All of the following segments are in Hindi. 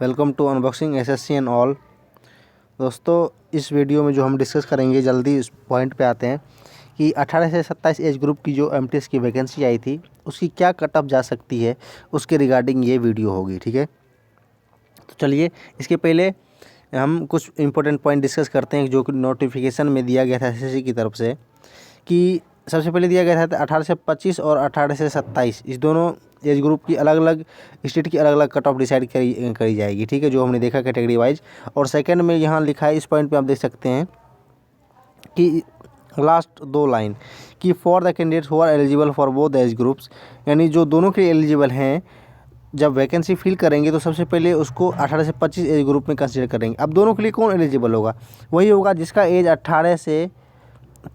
Welcome to unboxing SSC and all. दोस्तों, इस वीडियो में जो हम डिस्कस करेंगे, जल्दी इस पॉइंट पे आते हैं कि 18 से 27 एज ग्रुप की जो एमटीएस की वैकेंसी आई थी उसकी क्या कट ऑफ जा सकती है, उसके रिगार्डिंग ये वीडियो होगी। ठीक है, तो चलिए इसके पहले हम कुछ इंपॉर्टेंट पॉइंट डिस्कस करते हैं जो कि नोटिफिकेशन में दिया गया था एसएससी की तरफ से। कि सबसे पहले दिया गया था 18 से 25 और 18 से 27 इस दोनों एज ग्रुप की अलग अलग स्टेट की अलग अलग कट ऑफ डिसाइड करी जाएगी। ठीक है, जो हमने देखा कैटेगरी वाइज। और सेकंड में यहाँ लिखा है, इस पॉइंट पे आप देख सकते हैं कि लास्ट दो लाइन कि for the candidates who are eligible for both age groups, यानी जो दोनों के एलिजिबल हैं जब वैकेंसी फिल करेंगे तो सबसे पहले उसको 18 से 25 एज ग्रुप में कंसीडर करेंगे। अब दोनों के लिए कौन एलिजिबल होगा? वही होगा जिसका एज 18 से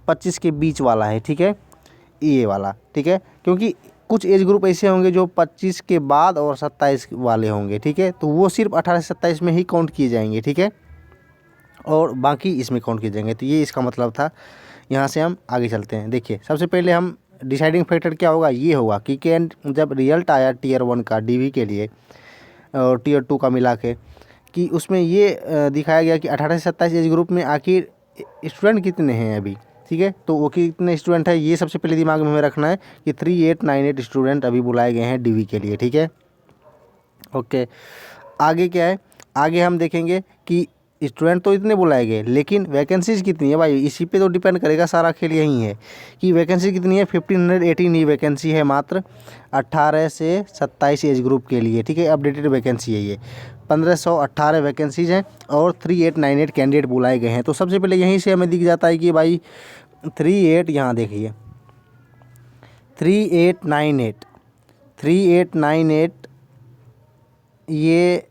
25 के बीच वाला है। ठीक है, ये वाला। ठीक है, क्योंकि कुछ एज ग्रुप ऐसे होंगे जो 25 के बाद और 27 वाले होंगे। ठीक है, तो वो सिर्फ 18 से 27 में ही काउंट किए जाएंगे। ठीक है, और बाकी इसमें काउंट किए जाएंगे। तो ये इसका मतलब था। यहाँ से हम आगे चलते हैं। देखिए, सबसे पहले हम डिसाइडिंग फैक्टर क्या होगा, ये होगा कि जब रिजल्ट आया टियर 1 का डीवी के लिए और टियर 2 का मिला के, कि उसमें ये दिखाया गया कि 18 से 27 एज ग्रुप में आखिर स्टूडेंट कितने हैं अभी। ठीक है, तो वो कितने स्टूडेंट है ये सबसे पहले दिमाग में हमें रखना है कि 3898 स्टूडेंट अभी बुलाए गए हैं डीवी के लिए। ठीक है, ओके। आगे क्या है, आगे हम देखेंगे कि स्टूडेंट तो इतने बुलाए गए, लेकिन वैकेंसीज कितनी है भाई, इसी पे तो डिपेंड करेगा। सारा खेल यही है कि वैकेंसी कितनी है। 1518 ही वैकेंसी है मात्र 18 से 27 एज ग्रुप के लिए। ठीक है, अपडेटेड वैकेंसी है ये। 1518 वैकेंसीज हैं और 3898 कैंडिडेट बुलाए गए हैं। तो सबसे पहले यहीं से हमें दिख जाता है कि भाई 38, यहाँ देखिए 3898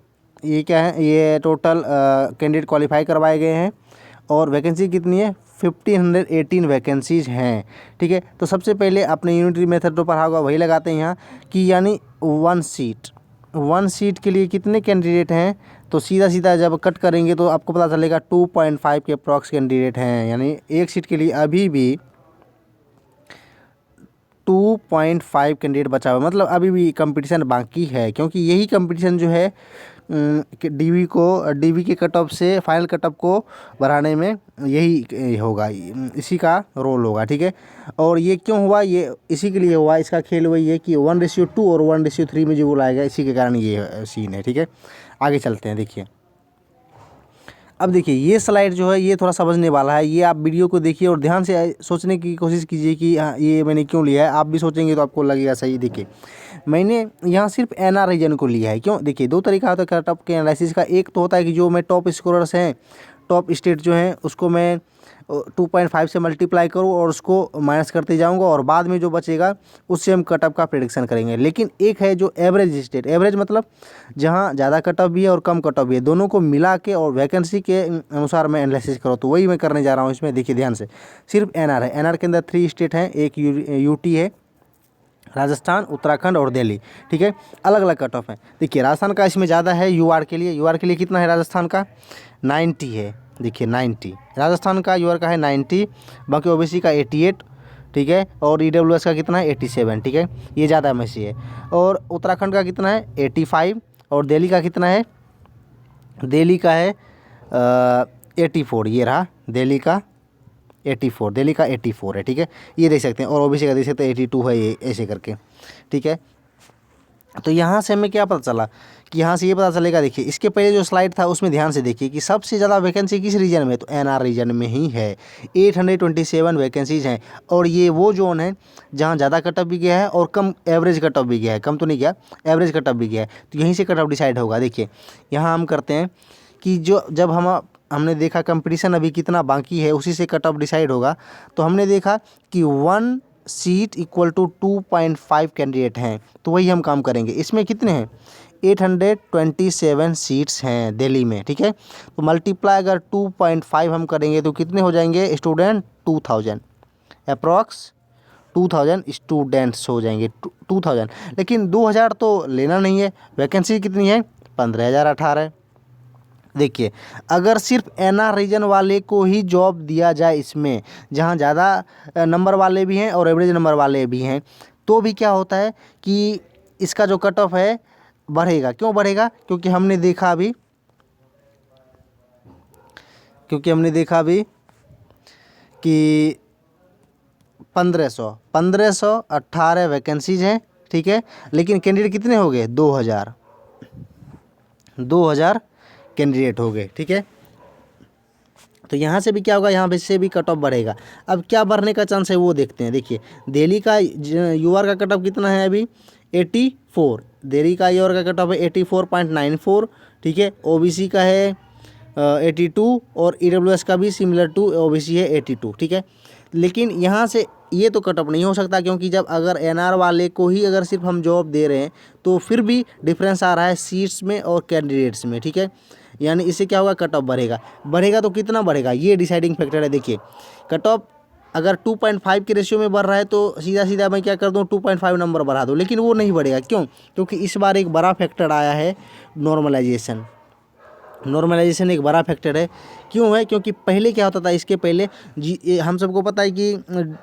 ये क्या है, ये टोटल कैंडिडेट क्वालिफाई करवाए गए हैं। और वैकेंसी कितनी है? 1518 वैकेंसीज हैं। ठीक है, तो सबसे पहले अपने यूनिटरी मेथड जो पढ़ा होगा वही लगाते हैं यहाँ कि यानी वन सीट के लिए कितने कैंडिडेट हैं। तो सीधा सीधा जब कट करेंगे तो आपको पता चलेगा 2.5 के अप्रॉक्स कैंडिडेट हैं। यानी एक सीट के लिए अभी भी 2.5 कैंडिडेट बचा हुआ, मतलब अभी भी कंपटीशन बाकी है। क्योंकि यही कंपटीशन जो है डीवी के कट ऑफ से फाइनल कट ऑफ को बढ़ाने में यही होगा, इसी का रोल होगा। ठीक है, और ये क्यों हुआ, ये इसी के लिए हुआ। इसका खेल वही है कि 1:2 और 1:3 में जो बुलाएगा, इसी के कारण ये सीन है। ठीक है, आगे चलते हैं। देखिए, अब देखिए ये स्लाइड जो है ये थोड़ा समझने वाला है। ये आप वीडियो को देखिए और ध्यान से सोचने की कोशिश कीजिए कि हाँ, ये मैंने क्यों लिया है। आप भी सोचेंगे तो आपको लगेगा सही। देखिए, मैंने यहाँ सिर्फ एनआर रीजन को लिया है। क्यों? देखिए, दो तरीका होता है कट ऑफ के एनालिसिस का। एक तो होता है कि जो मैं टॉप स्कोरर्स हैं, टॉप स्टेट जो हैं, उसको मैं 2.5 से मल्टीप्लाई करूँ और उसको माइनस करते जाऊँगा और बाद में जो बचेगा उससे हम कट ऑफ का प्रेडिक्शन करेंगे। लेकिन एक है जो एवरेज स्टेट, एवरेज मतलब जहाँ ज़्यादा कट ऑफ भी है और कम कट ऑफ भी है, दोनों को मिला के और वैकेंसी के अनुसार मैं एनालिसिस करूँ। तो वही मैं करने जा रहा हूँ इसमें। देखिए ध्यान से, सिर्फ एनआर है। एनआर के अंदर 3 स्टेट हैं, एक यूटी है, राजस्थान, उत्तराखंड और दिल्ली। ठीक है, अलग अलग कट ऑफ है। देखिए, राजस्थान का इसमें ज़्यादा है यूआर के लिए। यूआर के लिए कितना है राजस्थान का? 90 है। देखिए 90 राजस्थान का, यूआर का है 90, बाकी ओबीसी का 88। ठीक है, और ईडब्ल्यूएस का कितना है? 87। ठीक है, ये ज़्यादा में से है। और उत्तराखंड का कितना है? 85। और दिल्ली का कितना है? दिल्ली का है 84। ये रहा दिल्ली का 84, दिल्ली का 84 है। ठीक है, ये देख सकते हैं। और ओबीसी का देख सकते हैं 82 है, ये ऐसे करके। ठीक है, तो यहाँ से हमें क्या पता चला कि यहाँ से ये पता चलेगा। देखिए, इसके पहले जो स्लाइड था उसमें ध्यान से देखिए कि सबसे ज़्यादा वैकेंसी किस रीजन में? तो एनआर रीजन में ही है। 827 वैकेंसीज हैं। और ये वो जोन है जहाँ ज़्यादा कट ऑफ भी गया है और कम एवरेज कट ऑफ भी गया है। कम तो नहीं गया, एवरेज कट ऑफ भी गया है। तो यहीं से कट ऑफ डिसाइड होगा। देखिए, यहाँ हम करते हैं कि जब हमने देखा कंपटीशन अभी कितना बाकी है, उसी से कट ऑफ डिसाइड होगा। तो हमने देखा कि 1 सीट इक्वल टू 2.5 कैंडिडेट हैं। तो वही हम काम करेंगे। इसमें कितने हैं? 827 सीट्स हैं दिल्ली में। ठीक है, तो मल्टीप्लाई अगर 2.5 हम करेंगे तो कितने हो जाएंगे स्टूडेंट? 2000 अप्रॉक्स 2000 स्टूडेंट्स हो जाएंगे। 2000, लेकिन 2000 तो लेना नहीं है। वैकेंसी कितनी है? 15018। देखिए, अगर सिर्फ एनआर रीजन वाले को ही जॉब दिया जाए इसमें, जहाँ ज़्यादा नंबर वाले भी हैं और एवरेज नंबर वाले भी हैं, तो भी क्या होता है कि इसका जो कट ऑफ है बढ़ेगा। क्यों बढ़ेगा? क्योंकि हमने देखा अभी कि 1518 वैकेंसीज हैं, ठीक है, लेकिन कैंडिडेट कितने हो गए? 2000 कैंडिडेट हो गए, ठीक है। तो यहाँ से भी क्या होगा, यहाँ से भी कट ऑफ बढ़ेगा। अब क्या बढ़ने का चांस है वो देखते हैं। देखिए दिल्ली का यूआर का कट ऑफ कितना है अभी? 84। दिल्ली का यूआर का कट ऑफ है 84.94, ठीक है। ओबीसी का है 82 और ईडब्ल्यूएस का भी सिमिलर टू ओबीसी है 82, ठीक है। लेकिन यहाँ से ये तो कट ऑफ नहीं हो सकता, क्योंकि जब अगर एनआर वाले को ही अगर सिर्फ हम जॉब दे रहे हैं तो फिर भी डिफरेंस आ रहा है सीट्स में और कैंडिडेट्स में, ठीक है। यानी इससे क्या होगा, कट ऑफ बढ़ेगा तो कितना बढ़ेगा, ये डिसाइडिंग फैक्टर है। देखिए कट ऑफ अगर 2.5 के रेशियो में बढ़ रहा है तो सीधा सीधा मैं क्या कर दूँ, 2.5 नंबर बढ़ा दूँ, लेकिन वो नहीं बढ़ेगा। क्यों? क्योंकि इस बार एक बड़ा फैक्टर आया है, नॉर्मलाइजेशन एक बड़ा फैक्टर है। क्यों है? क्योंकि पहले क्या होता था, इसके पहले हम सबको पता है कि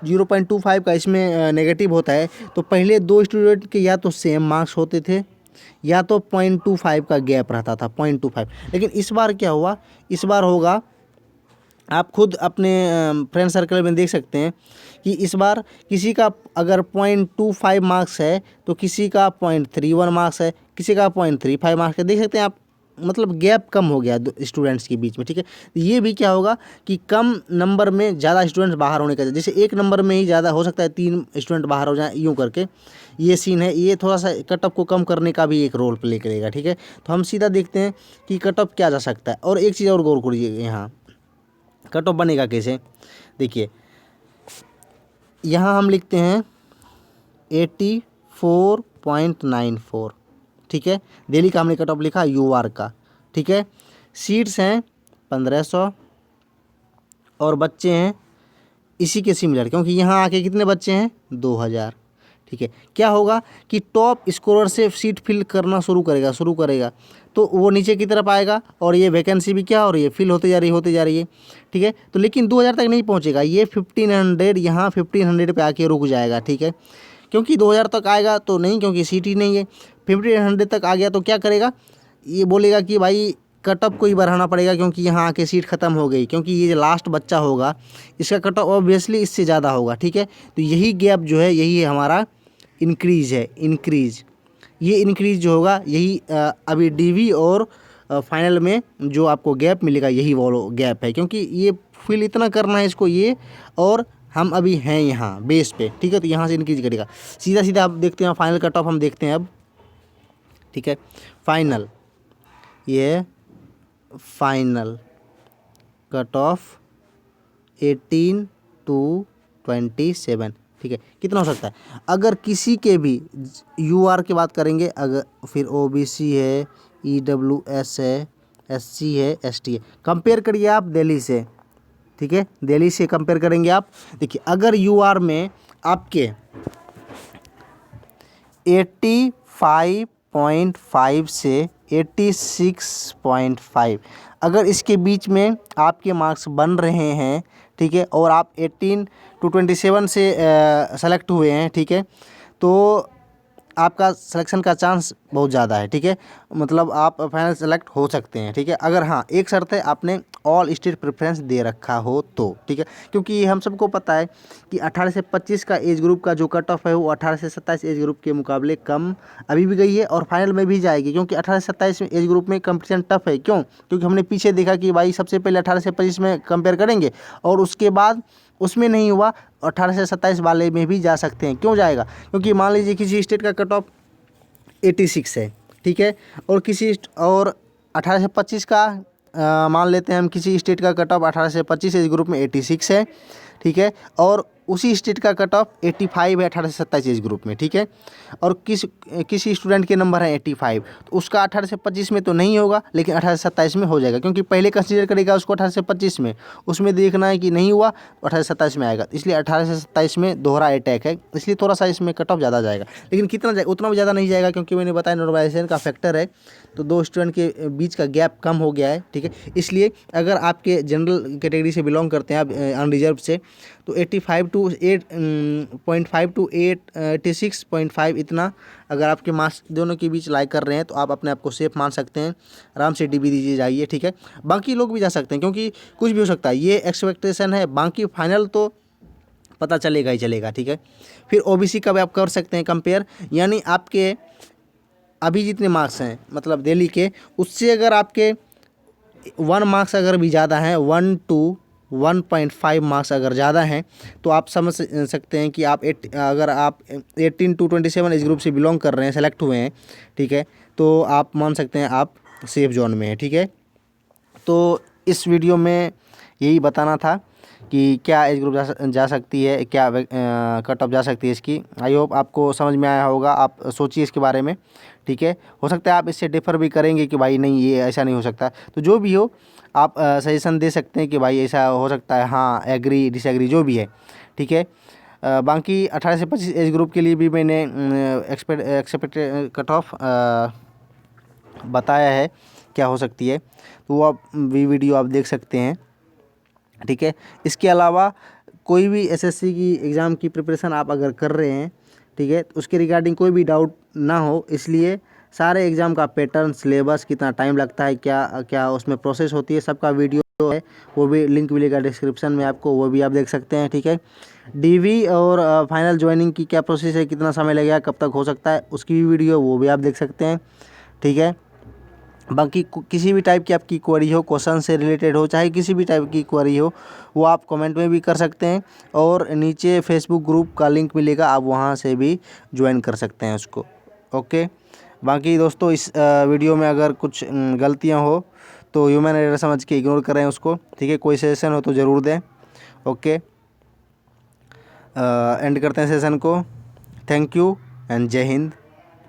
0.25 का इसमें नेगेटिव होता है। तो पहले दो स्टूडेंट के या तो सेम मार्क्स होते थे या तो 0.25 का गैप रहता था, 0.25। लेकिन इस बार क्या हुआ, इस बार होगा, आप खुद अपने फ्रेंड सर्कल में देख सकते हैं कि इस बार किसी का अगर 0.25 मार्क्स है तो किसी का 0.31 मार्क्स है, किसी का 0.35 मार्क्स है। देख सकते हैं आप, मतलब गैप कम हो गया स्टूडेंट्स के बीच में, ठीक है। ये भी क्या होगा कि कम नंबर में ज़्यादा स्टूडेंट्स बाहर होने का, जैसे एक नंबर में ही ज़्यादा हो सकता है 3 स्टूडेंट बाहर हो जाए, यूँ करके ये सीन है। ये थोड़ा सा कट ऑफ को कम करने का भी एक रोल प्ले करेगा, ठीक है। तो हम सीधा देखते हैं कि कट ऑफ क्या जा सकता है। और एक चीज़ और गौर करिए, यहाँ कट ऑफ बनेगा कैसे। देखिए यहाँ हम लिखते हैं 84.94, ठीक है। दिल्ली का हमने कट ऑफ लिखा यूआर का, ठीक है। सीट्स हैं 1500 और बच्चे हैं इसी के सिमिलर, क्योंकि यहाँ आके कितने बच्चे हैं? 2000, ठीक है। क्या होगा कि टॉप स्कोरर से सीट फिल करना शुरू करेगा तो वो नीचे की तरफ आएगा और ये वैकेंसी भी क्या हो रही है, फिल होते जा रही है, ठीक है। तो लेकिन 2000 तक नहीं पहुँचेगा, ये 1500 यहाँ 1500 पे आके रुक जाएगा, ठीक है। क्योंकि 2000 तक आएगा तो नहीं, क्योंकि सीट ही नहीं है। 1500 तक आ गया तो क्या करेगा, ये बोलेगा कि भाई कट ऑफ को ही बढ़ाना पड़ेगा, क्योंकि यहाँ आके सीट ख़त्म हो गई, क्योंकि ये लास्ट बच्चा होगा इसका कट ऑफ ऑब्वियसली इससे ज़्यादा होगा, ठीक है। तो यही गैप जो है, यही है हमारा इंक्रीज़ है, ये इंक्रीज़ जो होगा यही अभी डीवी और फाइनल में जो आपको गैप मिलेगा यही वो गैप है, क्योंकि ये फिल इतना करना है इसको, ये और हम अभी हैं यहाँ बेस पे, ठीक है। तो यहाँ से इंक्रीज करेगा। सीधा आप देखते हैं फाइनल कट ऑफ हम देखते हैं अब, ठीक है। फाइनल, ये फाइनल कट ऑफ 18 to 27, ठीक है। कितना हो सकता है? अगर किसी के भी यूआर की बात करेंगे, अगर फिर ओबीसी है, ईडब्ल्यूएस है, एससी है, एसटी है, कंपेयर करिए आप दिल्ली से, ठीक है। दिल्ली से कंपेयर करेंगे आप। देखिए अगर यूआर में आपके 85.5 से 86.5, अगर इसके बीच में आपके मार्क्स बन रहे हैं, ठीक है, और आप 18 to 27 से सेलेक्ट हुए हैं, ठीक है, तो आपका सिलेक्शन का चांस बहुत ज़्यादा है, ठीक है। मतलब आप फाइनल सेलेक्ट हो सकते हैं, ठीक है। अगर हाँ एक शर्त है, आपने ऑल स्टेट प्रेफरेंस दे रखा हो तो, ठीक है। क्योंकि हम सबको पता है कि 18 से 25 का एज ग्रुप का जो कट ऑफ है वो 18 से 27 एज ग्रुप के मुकाबले कम अभी भी गई है और फाइनल में भी जाएगी, क्योंकि 18 से 27 एज ग्रुप में कंपटीशन टफ है। क्यों? क्योंकि हमने पीछे देखा कि भाई सबसे पहले 18 से 25 में कंपेयर करेंगे और उसके बाद उसमें नहीं हुआ, 18 से 27 वाले में भी जा सकते हैं। क्यों जाएगा? क्योंकि मान लीजिए किसी स्टेट का कट ऑफ 86 है, ठीक है, और किसी और 18 से 25 का मान लेते हैं हम, किसी स्टेट का कट ऑफ 18 से 25 एज ग्रुप में 86 है, ठीक है, और उसी स्टेट का कट ऑफ 85 है 18 से 27 एज ग्रुप में, ठीक है, और किसी स्टूडेंट के नंबर है 85, तो उसका 18 से 25 में तो नहीं होगा, लेकिन 18 से 27 में हो जाएगा, क्योंकि पहले कंसीडर करेगा उसको 18 से 25 में, उसमें देखना है कि नहीं हुआ तो 18 से 27 में आएगा। इसलिए 18 से 27 में दोहरा अटैक है, इसलिए थोड़ा सा इसमें कट ऑफ ज़्यादा जाएगा। लेकिन कितना जाएगा? उतना भी ज़्यादा नहीं जाएगा, क्योंकि मैंने बताया नॉर्मलाइजेशन का फैक्टर है, तो दो स्टूडेंट के बीच का गैप कम हो गया है, ठीक है। इसलिए अगर आपके जनरल कैटेगरी से बिलोंग करते हैं आप, अनरिजर्व से, तो 85 to 8.5 टू 86.5 इतना अगर आपके मार्क्स दोनों के बीच लाई कर रहे हैं तो आप अपने आप को सेफ मान सकते हैं। आराम से DB दीजिए जाइए, ठीक है। बाकी लोग भी जा सकते हैं क्योंकि कुछ भी हो सकता है, ये एक्सपेक्टेशन है, बाकी फाइनल तो पता चलेगा ही चलेगा, ठीक है। फिर OBC का भी आप कर सकते हैं कंपेयर, यानी आपके अभी जितने मार्क्स हैं मतलब दिल्ली के, उससे अगर आपके 1 मार्क्स अगर भी ज़्यादा हैं, 1 to 1.5 मार्क्स अगर ज़्यादा हैं तो आप समझ सकते हैं कि अगर आप 18 to 27 एज ग्रुप से बिलोंग कर रहे हैं, सेलेक्ट हुए हैं, ठीक है, तो आप मान सकते हैं आप सेफ जोन में हैं, ठीक है। तो इस वीडियो में यही बताना था कि क्या एज ग्रुप जा सकती है, क्या कट ऑफ जा सकती है इसकी। आई होप आपको समझ में आया होगा, आप सोचिए इसके बारे में, ठीक है। हो सकता है आप इससे डिफ़र भी करेंगे कि भाई नहीं ये ऐसा नहीं हो सकता, तो जो भी हो आप सजेशन दे सकते हैं कि भाई ऐसा हो सकता है, हाँ एग्री डिसएग्री जो भी है, ठीक है। बाकी 18 से 25 एज ग्रुप के लिए भी मैंने एक्सपेक्टेड कट ऑफ बताया है क्या हो सकती है, तो वो आप भी वीडियो आप देख सकते हैं, ठीक है। इसके अलावा कोई भी SSC की एग्ज़ाम की प्रिपरेशन आप अगर कर रहे हैं, ठीक है, तो उसके रिगार्डिंग कोई भी डाउट ना हो, इसलिए सारे एग्ज़ाम का पैटर्न, सिलेबस, कितना टाइम लगता है, क्या क्या उसमें प्रोसेस होती है, सबका वीडियो है, वो भी लिंक मिलेगा डिस्क्रिप्शन में आपको, वो भी आप देख सकते हैं, ठीक है। DV और फाइनल ज्वाइनिंग की क्या प्रोसेस है, कितना समय लगेगा, कब तक हो सकता है, उसकी भी वीडियो वो भी आप देख सकते हैं, ठीक है। बाकी किसी भी टाइप की आपकी क्वेरी हो, क्वेश्चन से रिलेटेड हो, चाहे किसी भी टाइप की क्वेरी हो, वो आप कमेंट में भी कर सकते हैं, और नीचे फेसबुक ग्रुप का लिंक मिलेगा, आप वहाँ से भी ज्वाइन कर सकते हैं उसको, ओके। बाकी दोस्तों इस वीडियो में अगर कुछ गलतियाँ हो तो ह्यूमन एरर समझ के इग्नोर करें उसको, ठीक है। कोई सजेशन हो तो ज़रूर दें, ओके। एंड करते हैं सेशन को। थैंक यू एंड जय हिंद।